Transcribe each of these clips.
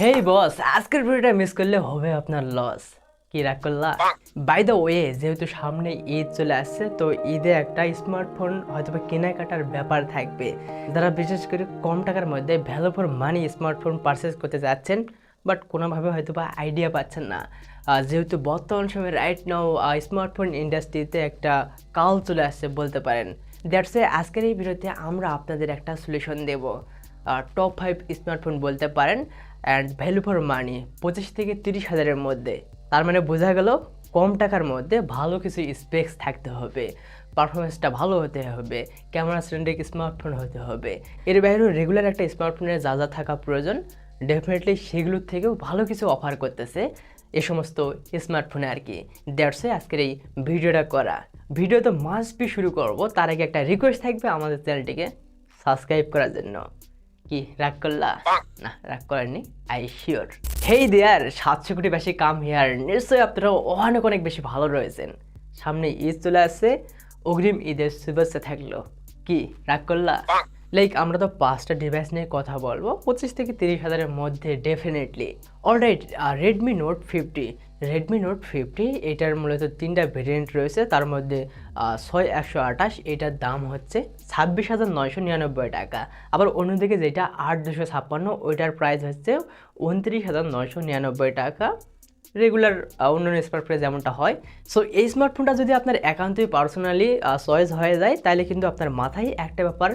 হেই বস, আজকের ভিডিওটা মিস করলে হবে আপনার লস। কি রাগ করলা? বাই দ্য ওয়ে, যেহেতু সামনে ঈদ চলে আসছে, তো ঈদে একটা স্মার্টফোন হয়তো বা কেনাকাটার ব্যাপার থাকবে। যারা বিশেষ করে কম টাকার মধ্যে value for money smartphone purchase করতে যাচ্ছেন, বাট কোনোভাবে হয়তো বা আইডিয়া পাচ্ছেন না। যেহেতু বর্তমান সময়ে রাইট নাও স্মার্টফোন ইন্ডাস্ট্রিতে একটা কাল চলে আসছে বলতে পারেন। দ্যাটস এ আজকের এই ভিডিওতে আমরা আপনাদের একটা সলিউশন দেব। টপ 5 স্মার্টফোন বলতে পারেন, অ্যান্ড ভ্যালু ফর মানি 25 থেকে 30 হাজারের মধ্যে। তার মানে বোঝা গেল কম টাকার মধ্যে ভালো কিছু স্পেক্স থাকতে হবে, পারফরমেন্সটা ভালো হতে হবে, ক্যামেরা সেন্ট্রিক স্মার্টফোন হতে হবে। এর বাইরেও রেগুলার একটা স্মার্টফোনের যা যা থাকা প্রয়োজন, ডেফিনেটলি সেগুলোর থেকেও ভালো কিছু অফার করতেছে এ সমস্ত স্মার্টফোনে আর কি। দ্যাটস আজকের এই ভিডিওটা করা। ভিডিও তো মাস্ট বি শুরু করব, তার আগে একটা রিকোয়েস্ট থাকবে আমাদের চ্যানেলটিকে সাবস্ক্রাইব করার জন্য। কি রাগ করলা? না, রাগ করেননি, আই শিওর। হেই দেয়ার, 700 কোটি বেশি কাম হেয়ার। নিশ্চয়ই আপনারা অনেক অনেক বেশি ভালো রয়েছেন। সামনে ঈদ চলে আসছে, অগ্রিম ঈদের শুভেচ্ছা থাকলো। কি রাগ করলা? লাইক আমরা তো 5টা ডিভাইস নিয়ে কথা বলবো 25 থেকে 30 হাজারের মধ্যে ডেফিনেটলি। অলরাইট, রেডমি নোট 50 এটার মূলত 3টা ভেরিয়েন্ট রয়েছে। তার মধ্যে 6128 এটার দাম হচ্ছে 26,999 টাকা। আবার অন্যদিকে যেটা 8256 ওইটার প্রাইস হচ্ছে 29,999 টাকা। রেগুলার অন্যান্য স্মার্টফোনে যেমনটা হয়। সো এই স্মার্টফোনটা যদি আপনার একান্তই পার্সোনালি চয়েস হয়ে যায়, তাহলে কিন্তু আপনার মাথায় একটা ব্যাপার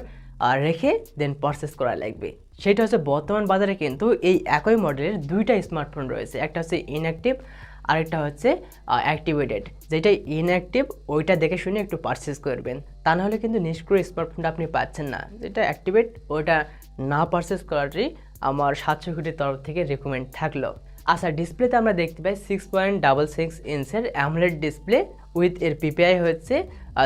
রেখে দেন পারচেস করা লাগবে। সেটা হচ্ছে বর্তমান বাজারে কিন্তু এই একই মডেলের 2টা স্মার্টফোন রয়েছে। একটা হচ্ছে ইনঅ্যাক্টিভ, আরেকটা হচ্ছে অ্যাক্টিভেটেড। যেটা ইনঅ্যাক্টিভ ওইটা দেখে শুনে একটু পারচেস করবেন, তা নাহলে কিন্তু নিষ্ক্রিয় স্মার্টফোনটা আপনি পাচ্ছেন না। যেটা অ্যাক্টিভেট ওইটা না পারচেস করারই আমার 700 কোটির তরফ থেকে রেকমেন্ড থাকলো। আচ্ছা, ডিসপ্লেতে আমরা দেখতে পাই 6.66 ইঞ্চের অ্যামোলেড ডিসপ্লে উইথ এর পিপিআই হচ্ছে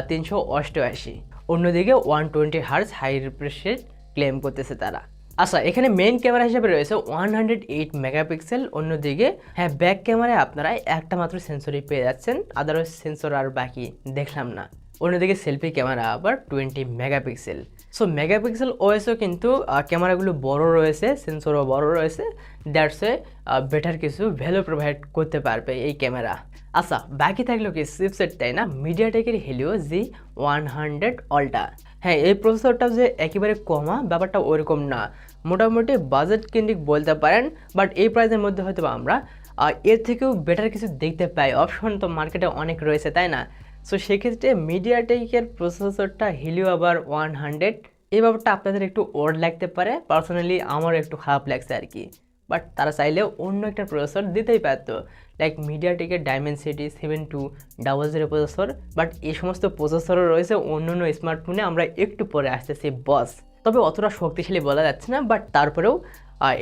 388। অন্যদিকে 120 হার্জ হাই রিফ্রেশ ক্লেম করতেছে তারা। আচ্ছা, এখানে মেইন ক্যামেরা হিসেবে রয়েছে 108 মেগাপিক্সেল। অন্যদিকে হ্যাঁ, ব্যাক ক্যামেরায় আপনারা একটা মাত্র সেন্সরই পেয়ে যাচ্ছেন, আদারওয়াইজ সেন্সর আর বাকি দেখলাম না। অন্যদিকে সেলফি ক্যামেরা আবার 20 মেগাপিক্সেল। সো মেগাপিক্সেল ওএসও কিন্তু ক্যামেরাগুলো বড় রয়েছে, সেন্সরও বড় রয়েছে। দ্যাটস এ বেটার কিছু ভ্যালু প্রোভাইড করতে পারবে এই ক্যামেরা। আচ্ছা, বাকি থাকলো কি চিপসেট, তাই না? মিডিয়াটেকের হেলিও G100 আল্ট্রা। হ্যাঁ, এই প্রসেসরটা যে একেবারে কমা ব্যাপারটা ওইরকম না, মোটামুটি বাজেট কেন্দ্রিক বলতে পারেন। বাট এই প্রাইসের মধ্যে হয়তো আমরা এর থেকেও বেটার কিছু দেখতে পাই। অপশন তো মার্কেটে অনেক রয়েছে, তাই না? সো সেক্ষেত্রে মিডিয়াটেকের প্রসেসরটা হিলিও আবার 100, এই ব্যাপারটা আপনাদের একটু ওড লাগতে পারে। পার্সোনালি আমার একটু খারাপ লাগছে আর কি। বাট তারা চাইলে অন্য একটা প্রসেসর দিতেই পারতো, লাইক মিডিয়াটেকের ডাইমেনসিটি 7200 প্রসেসর। বাট এই সমস্ত প্রসেসরও রয়েছে অন্য অন্য স্মার্টফোনে, আমরা একটু পরে আসতেছি বস। তবে অতটা শক্তিশালী বলা যাচ্ছে না, বাট তারপরেও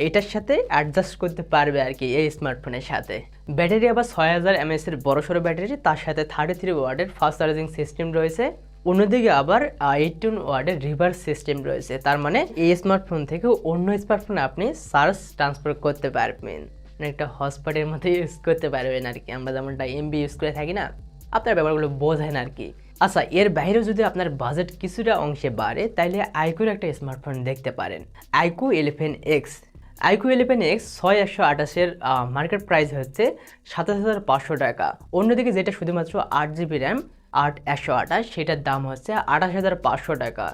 এটার সাথে অ্যাডজাস্ট করতে পারবে আর কি এই স্মার্টফোনের সাথে। ব্যাটারি আবার 6000 mAh এর বড়সড় ব্যাটারি, তার সাথে 33 ওয়াটের ফাস্ট চার্জিং সিস্টেম রয়েছে। অন্যদিকে আবার 18 ওয়াটের রিভার্স সিস্টেম রয়েছে। তার মানে এই স্মার্টফোন থেকে অন্য স্মার্টফোনে আপনি চার্জ ট্রান্সফার করতে পারবেন, মানে একটা হটস্পটের মধ্যে ইউজ করতে পারবেন আর কি। আমরা যেমনটা এমবি ইউজ করে থাকি না, আপনার ব্যাপারগুলো বোঝেন আর কি। আচ্ছা, এর বাইরেও যদি আপনার বাজেট কিছুটা অংশে বাড়ে, তাহলে আইকুর একটা স্মার্টফোন দেখতে পারেন, iQOO 11X। iQOO 11X 6128-এর মার্কেট প্রাইস হচ্ছে 27,500 টাকা। অন্যদিকে যেটা শুধুমাত্র 8GB র্যাম 8128, সেটার দাম হচ্ছে 28,500 টাকা।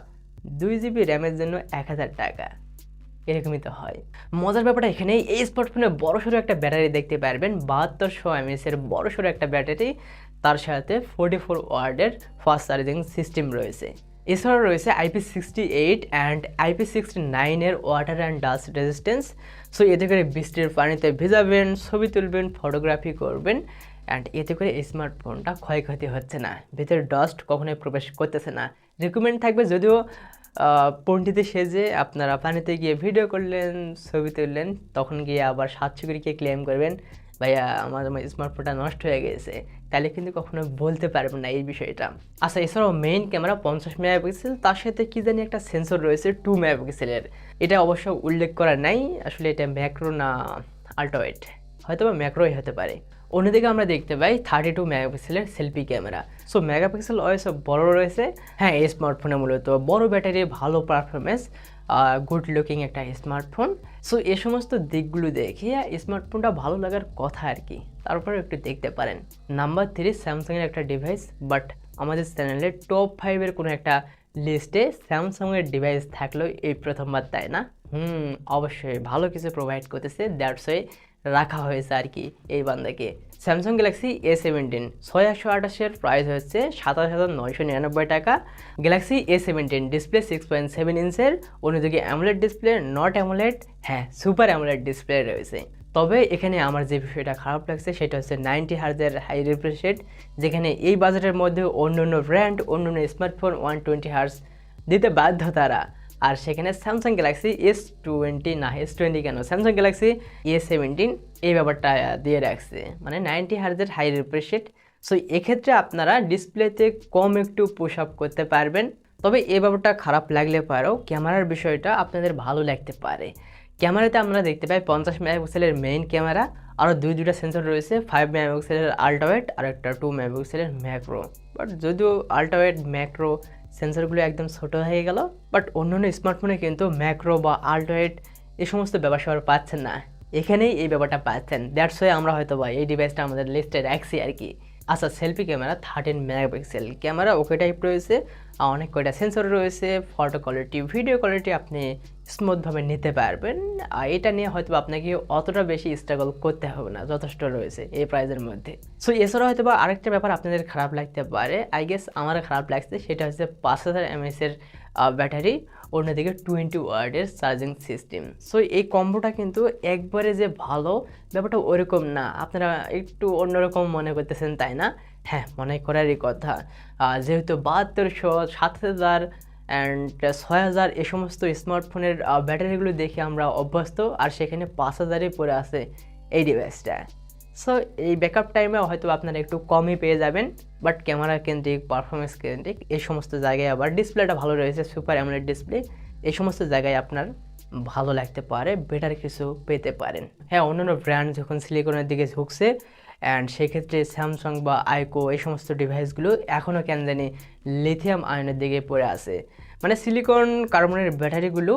2GB র্যামের জন্য 1000 টাকা, এরকমই তো হয়। মজার ব্যাপারটা এখানে, এই স্মার্টফোনে বড়সড় একটা ব্যাটারি দেখতে পারবেন, 7200 mAh-এর বড়সড় একটা ব্যাটারি। তার সাথে 44 ওয়াটের ফাস্ট চার্জিং সিস্টেম রয়েছে। এছাড়াও রয়েছে IP68 অ্যান্ড IP69-এর water and dust resistance. So এতে করে বৃষ্টির পানিতে ভিজাবেন, ছবি তুলবেন, ফটোগ্রাফি করবেন, অ্যান্ড এতে করে এই স্মার্টফোনটা ক্ষয়ক্ষতি হচ্ছে না, ভিতরে ডাস্ট কখনোই প্রবেশ করতেছে না। রিকমেন্ড থাকবে, যদিও পণ্ডিতে সেজে আপনারা পানিতে গিয়ে ভিডিও করলেন, ছবি তুললেন, তখন গিয়ে আবার 700 করে ক্লেম করবেন ভাইয়া আমার স্মার্টফোনটা নষ্ট হয়ে গেছে, তাহলে কিন্তু কখনো বলতে পারবেন না এই বিষয়টা। আচ্ছা, এছাড়াও মেইন ক্যামেরা 50 মেগাপিক্সেল, তার সাথে কি জানি একটা সেন্সর রয়েছে 2 মেগাপিক্সেলের। এটা অবশ্য উল্লেখ করা নাই, আসলে এটা ম্যাক্রো না আল্ট্রাওয়াইড, হয়তো বা ম্যাক্রোই হতে পারে। অন্যদিকে আমরা দেখতে পাই 32 মেগাপিক্সেলের selfie camera. So megapixel OS বড় রয়েছে। হ্যাঁ, এই স্মার্টফোনে মূলত বড় ব্যাটারি, ভালো পারফরমেন্স, গুড লুকিং একটা স্মার্টফোন। সো এ সমস্ত দিকগুলো দেখে স্মার্টফোনটা ভালো লাগার কথা আর কি, তারপরে একটু দেখতে পারেন। নাম্বার 3 স্যামসাংয়ের একটা ডিভাইস, বাট আমাদের চ্যানেলে টপ 5-এর কোনো একটা লিস্টে স্যামসাংয়ের ডিভাইস থাকলো এই প্রথমবার, তাই না? অবশ্যই ভালো কিছু প্রোভাইড করতেছে, দ্যাটস ওয়ে রাখা হয়েছে আর কি এই বান্দাকে। স্যামসাং গ্যালাক্সি A17 6128-এর প্রাইস হচ্ছে 27,999 টাকা। গ্যালাক্সি A17 ডিসপ্লে 6.7 ইঞ্চের, অন্যদিকে অ্যামোলেড ডিসপ্লে, নট অ্যামোলেড, হ্যাঁ সুপার অ্যামোলেড ডিসপ্লে রয়েছে। তবে এখানে আমার যে বিষয়টা খারাপ লাগছে সেটা হচ্ছে 90 হার্জের হাই রিফ্রেশ রেট, যেখানে এই বাজেটের মধ্যে অন্য ব্র্যান্ড অন্য স্মার্টফোন 120 হার্জ দিতে বাধ্য তারা, আর সেখানে স্যামসাং গ্যালাক্সি S20 কেন, স্যামসাং গ্যালাক্সি A17 এই ব্যাপারটা দিয়ে রাখছে, মানে 90 হার্জের হাই রিফ্রেশ রেট। সো এক্ষেত্রে আপনারা ডিসপ্লেতে কম একটু পুশ আপ করতে পারবেন। তবে এই ব্যাপারটা খারাপ লাগলে পারেও ক্যামেরার বিষয়টা আপনাদের ভালো লাগতে পারে। ক্যামেরাতে আমরা দেখতে পাই 50 মেগাপিক্সেলের মেইন ক্যামেরা, আরও দুইটা সেন্সর রয়েছে, 5 মেগাপিক্সেলের আল্ট্রাওয়াইড আর একটা 2 মেগাপিক্সেলের ম্যাক্রো। বাট যদিও আল্ট্রাওয়াইড ম্যাক্রো সেন্সরগুলো একদম ছোট হয়ে গেল, বাট অন্যান্য স্মার্টফোনে কিন্তু ম্যাক্রো বা আল্ট্রাওয়াইড এই সমস্ত ব্যবহার পাচ্ছেন না, এখানেই এই ব্যাপারটা পাচ্ছেন। দ্যাটস ওয়ে আমরা হয়তো বা এই ডিভাইসটা আমাদের লিস্টে রাখছি আর কি। আচ্ছা, selfie camera 13 megapixel camera okay type রয়েছে, অনেক কয়টা সেন্সর রয়েছে, ফটো কোয়ালিটি ভিডিও কোয়ালিটি আপনি স্মুথভাবে নিতে পারবেন। এটা নিয়ে হয়তো আপনাকে অতটা বেশি স্ট্রাগল করতে হবে না, যথেষ্ট রয়েছে এই প্রাইসের মধ্যে। সো এছাড়া হয়তো বা আরেকটা ব্যাপার আপনাদের খারাপ লাগতে পারে, আই গেস আমার খারাপ লাগছে, সেটা হচ্ছে 5000 mAh-এর ব্যাটারি, অন্যদিকে 20 ওয়াটের চার্জিং সিস্টেম। সো এই কম্বোটা কিন্তু একবারে যে ভালো ব্যাপারটা ওরকম না, আপনারা একটু অন্যরকম মনে করতেছেন তাই না? হ্যাঁ, মনে করারই কথা, যেহেতু 7200, 7000 অ্যান্ড 6000 এই সমস্ত স্মার্টফোনের ব্যাটারিগুলো দেখে আমরা অভ্যস্ত, আর সেখানে 5000-এ পড়ে আছে এই ডিভাইসটা। সো এই ব্যাকআপ টাইমে হয়তো আপনারা একটু কমই পেয়ে যাবেন, বাট ক্যামেরা কেন্দ্রিক, পারফরমেন্স কেন্দ্রিক এই সমস্ত জায়গায় আবার ডিসপ্লেটা ভালো রয়েছে, সুপার অ্যামোলেড ডিসপ্লে, এই সমস্ত জায়গায় আপনার ভালো লাগতে পারে, বেটার কিছু পেতে পারেন। হ্যাঁ, অন্যান্য ব্র্যান্ড যখন সিলিকনের দিকে ঝুঁকছে, অ্যান্ড সেক্ষেত্রে স্যামসাং বা আইকো এই সমস্ত ডিভাইসগুলো এখনও কেন জানি লিথিয়াম আয়নের দিকে পড়ে আছে। মানে সিলিকন কার্বনের ব্যাটারিগুলো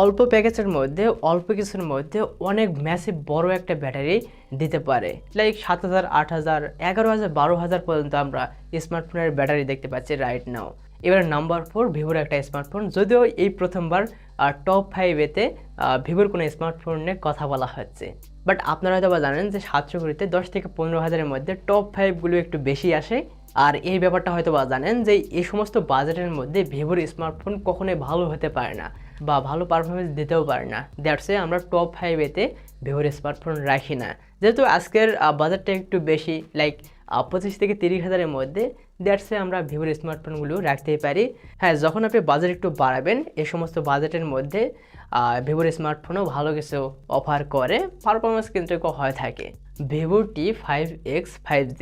অল্প প্যাকেজের মধ্যে, অল্প কিছুর মধ্যে অনেক ম্যাসিভ বড় একটা ব্যাটারি দিতে পারে, লাইক 7000, 8000, 11000, 12000 পর্যন্ত আমরা স্মার্টফোনের ব্যাটারি দেখতে পাচ্ছি রাইট নাও। এবার নাম্বার 4 ভিভোর একটা স্মার্টফোন, যদিও এই প্রথমবার টপ 5-এতে ভিভোর কোনো স্মার্টফোন নিয়ে কথা বলা হচ্ছে, বাট আপনারা হয়তো বা জানেন যে 700 কোটিতে 10 থেকে 15 হাজারের মধ্যে টপ 5গুলো একটু বেশি আসে। আর এই ব্যাপারটা হয়তো বা জানেন যে এই সমস্ত বাজেটের মধ্যে ভিভোর স্মার্টফোন কখনোই ভালো হতে পারে না বা ভালো পারফরমেন্স দিতেও পারে না, দ্যাটস ওয়ে আমরা টপ 5-এতে ভিভোর স্মার্টফোন রাখি না। যেহেতু আজকের বাজেটটা একটু বেশি, লাইক 25 থেকে 30 হাজারের মধ্যে, দ্যাটস ওয়ে আমরা ভিভোর স্মার্টফোনগুলো রাখতেই পারি। হ্যাঁ, যখন আপনি বাজেট একটু বাড়াবেন, এই সমস্ত বাজেটের মধ্যে ভিভোর স্মার্টফোনও ভালো কিছু অফার করে, পারফরমেন্স কিন্তু হয়ে থাকে। ভিভো T5X 5G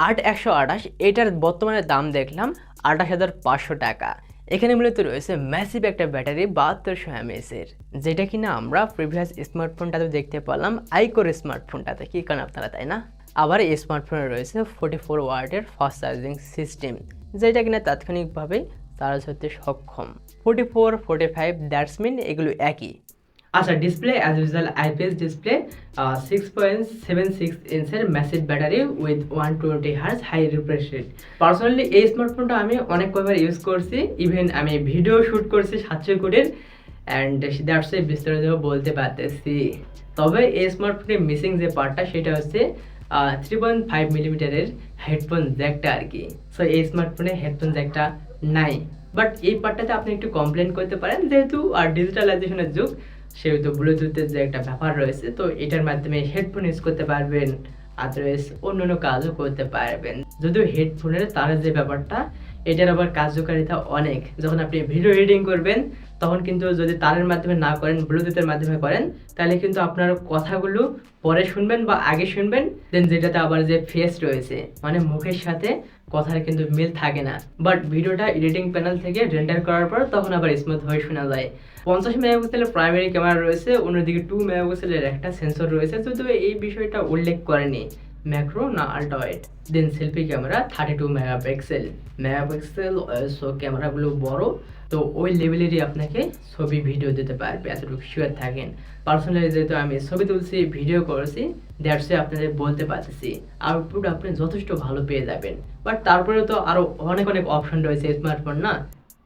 8128, এটার বর্তমানে দাম দেখলাম 28,500 টাকা। এখানে মূলত রয়েছে ম্যাসিভ একটা ব্যাটারি 7200 mAh-এর, যেটা কিনা আমরা প্রিভিয়াস স্মার্টফোনটাতে দেখতে পেলাম আইকোর স্মার্টফোনটাতে, কি কারণ আপনারা তাই না? আবার এই স্মার্টফোনে রয়েছে 44 ওয়াটের ফাস্ট চার্জিং সিস্টেম, যেটা কিনা তাৎক্ষণিকভাবে চার্জ হতে সক্ষম। 44, 45 দ্যাটস মিন এগুলো একই। আচ্ছা, display as usual IPS display, 6.76 ইঞ্চের massive battery with 120 hertz high refresh rate. Personally এই স্মার্টফোনটা আমি অনেক কয়েকবার ইউজ করছি, ইভেন আমি ভিডিও শ্যুট করছি 700 কোটির, অ্যান্ড দ্যাটস ওয়ে বিস্তারিত বলতে পারতেছি। তবে এই স্মার্টফোনের মিসিং যে পার্টটা সেটা হচ্ছে 3.5 মিলিমিটারের হেডফোন জ্যাকটা আর কি। সো এই স্মার্টফোনে হেডফোন জ্যাকটা নাই, বাট এই পার্টটাতে আপনি একটু কমপ্লেন করতে পারেন, যেহেতু ডিজিটালাইজেশনের যুগ, সেহেতু ব্লুটুথের যে একটা ব্যাপার রয়েছে, তো এটার মাধ্যমে হেডফোন ইউজ করতে পারবেন, আদারওয়াইজ অন্যান্য কাজও করতে পারবেন। যদিও হেডফোনের তারের যে ব্যাপারটা, এটার আবার কার্যকারিতা অনেক। যখন আপনি ভিডিও এডিটিং করবেন, তখন কিন্তু যদি তারের মাধ্যমে না করেন, ব্লুটুথের মাধ্যমে করেন, তাহলে কিন্তু আপনার কথাগুলো পরে শুনবেন বা আগে শুনবেন, দেন যেটাতে আবার যে ফেস রয়েছে, মানে মুখের সাথে কথার কিন্তু মিল থাকে না। বাট ভিডিওটা এডিটিং প্যানেল থেকে রেন্ডার করার পর তখন আবার স্মুথ হয়ে শোনা যায়। 50 মেগাপিক্সেলের প্রাইমারি ক্যামেরা রয়েছে, অন্যদিকে 2 মেগাপিক্সেলের একটা সেন্সর রয়েছে, যদিও এই বিষয়টা উল্লেখ করেনি। ম্যাক্রো না আল্ট্রা ওয়াইড, দেন সেলফি ক্যামেরা 32 মেগাপিক্সেল। সো ক্যামেরাগুলো বড়, তো ওই লেভেলেরই আপনাকে ছবি ভিডিও দিতে পারবে, এতটুকু শিওর থাকেন। পার্সোনালি যেহেতু আমি ছবি তুলছি, ভিডিও করেছি, দ্যাটস আপনাদের বলতে পারতেছি আউটপুট আপনি যথেষ্ট ভালো পেয়ে যাবেন। বাট তারপরে তো আরও অনেক অনেক অপশন রয়েছে স্মার্টফোন না,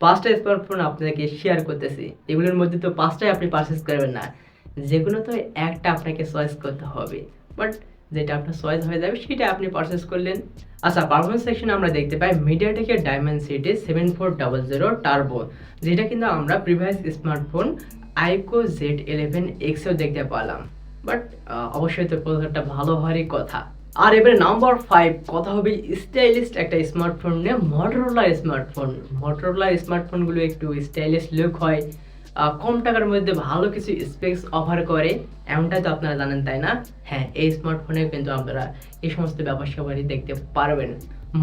5টা স্মার্টফোন আপনাকে শেয়ার করতেছি, এগুলোর মধ্যে তো 5টাই আপনি পারচেস করবেন না, যে কোনো তো একটা আপনাকে চয়েস করতে হবে। বাট যেটা আপনার চয়েস হয়ে যাবে সেটা আপনি পারচেস করলেন। আচ্ছা, পারফরমেন্স সেকশনে আমরা দেখতে পাই মিডিয়াটেকের ডায়মেনসিটি 7400 টার্বো, যেটা কিন্তু আমরা প্রিভিয়াস স্মার্টফোন আইকো Z11X-এও দেখতে পেলাম। বাট অবশ্যই তো প্রসেসরটা ভালো হওয়ারই কথা। আর এবারে নাম্বার 5 কথা হবে স্টাইলিশ একটা স্মার্টফোন নিয়ে, মটোরোলার স্মার্টফোন। মটোরোলার স্মার্টফোনগুলো একটু স্টাইলিশ লুক হয়, কম টাকার মধ্যে ভালো কিছু স্পেক্স অফার করে, এমনটাই তো আপনারা জানেন তাই না? হ্যাঁ, এই স্মার্টফোনে কিন্তু আপনারা এই সমস্ত ব্যাপার স্যাপারই দেখতে পারবেন।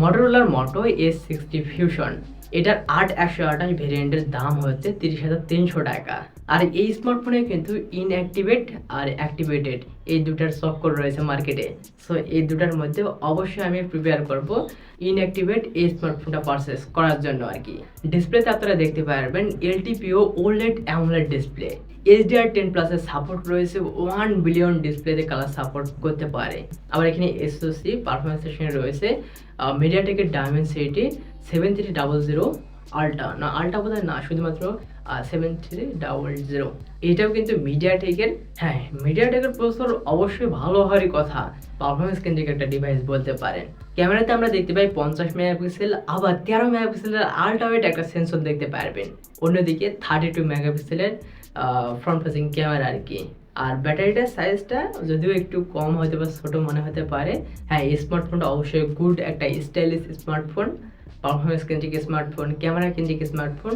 মটোরোলার মোটো S60 ফিউশন, এটার 8128 ভেরিয়েন্টের দাম হচ্ছে 30,300 টাকা। আর এই স্মার্টফোনে কিন্তু ইনঅ্যাক্টিভেট আর অ্যাক্টিভেটেড এই দুটার চক্কর রয়েছে মার্কেটে। সো এই দুটার মধ্যে অবশ্যই আমি প্রিপেয়ার করব ইনঅ্যাক্টিভেট এই স্মার্টফোনটা পারচেস করার জন্য আর কি। ডিসপ্লেতে আপনারা দেখতে পারবেন LTPO OLED AMOLED display, HDR10 প্লাসের সাপোর্ট রয়েছে, 1 বিলিয়ন ডিসপ্লেতে কালার সাপোর্ট করতে পারে। আবার এখানে SoC পারফরমেন্স সেকশনে রয়েছে মিডিয়াটেকের ডায়মেনসিটি 7300 আল্ট্রা, না আল্ট্রা বোধহয় না, শুধুমাত্র 7300। এটাও কিন্তু মিডিয়াটেকের, হ্যাঁ মিডিয়াটেকের প্রসেসর অবশ্যই ভালো হওয়ারই কথা, পারফরমেন্স কেন্দ্রিক একটা ডিভাইস বলতে পারেন। ক্যামেরাতে আমরা দেখতে পাই 50 মেগাপিক্সেল, আবার 13 মেগাপিক্সেলের আল্ট্রা ওয়াইড একটা সেন্সর দেখতে পারবেন। অন্যদিকে 32 মেগাপিক্সেলের ফ্রন্ট ফেসিং ক্যামেরা আর কি। আর ব্যাটারিটার সাইজটা যদিও একটু কম হতে বা ছোটো মনে হতে পারে। হ্যাঁ, এই স্মার্টফোনটা অবশ্যই গুড একটা স্টাইলিশ স্মার্টফোন, পারফরমেন্স কেন্দ্রিক স্মার্টফোন, ক্যামেরা কেন্দ্রিক স্মার্টফোন।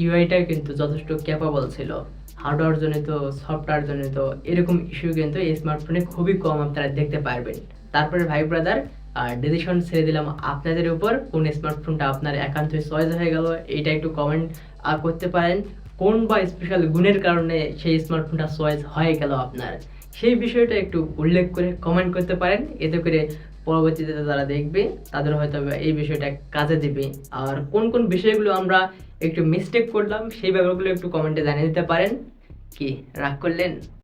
ইউআইটাও কিন্তু যথেষ্ট ক্যাপাবল ছিল, হার্ডওয়্যার জনিত সফটওয়্যার জনিত এরকম ইস্যু কিন্তু এই স্মার্টফোনে খুবই কম আপনারা দেখতে পারবেন। তারপরে ভাই ব্রাদার ডিসিশন ছেড়ে দিলাম আপনাদের উপর, কোন স্মার্টফোনটা আপনার একান্তই চয়েস হয়ে গেল এটা একটু কমেন্ট করতে পারেন। কোন বা স্পেশাল গুণের কারণে সেই স্মার্টফোনটা চয়েস হয়ে গেল আপনার, সেই বিষয়টা একটু উল্লেখ করে কমেন্ট করতে পারেন। এতে করে পরবর্তীতে যারা দেখবে তাদের হয়তো এই বিষয়টা কাজে দেবে। আর কোন কোন বিষয়গুলো আমরা একটু মিস্টেক করলাম সেই ব্যাপারগুলো একটু কমেন্টে জানিয়ে দিতে পারেন। কি রাগ করলেন?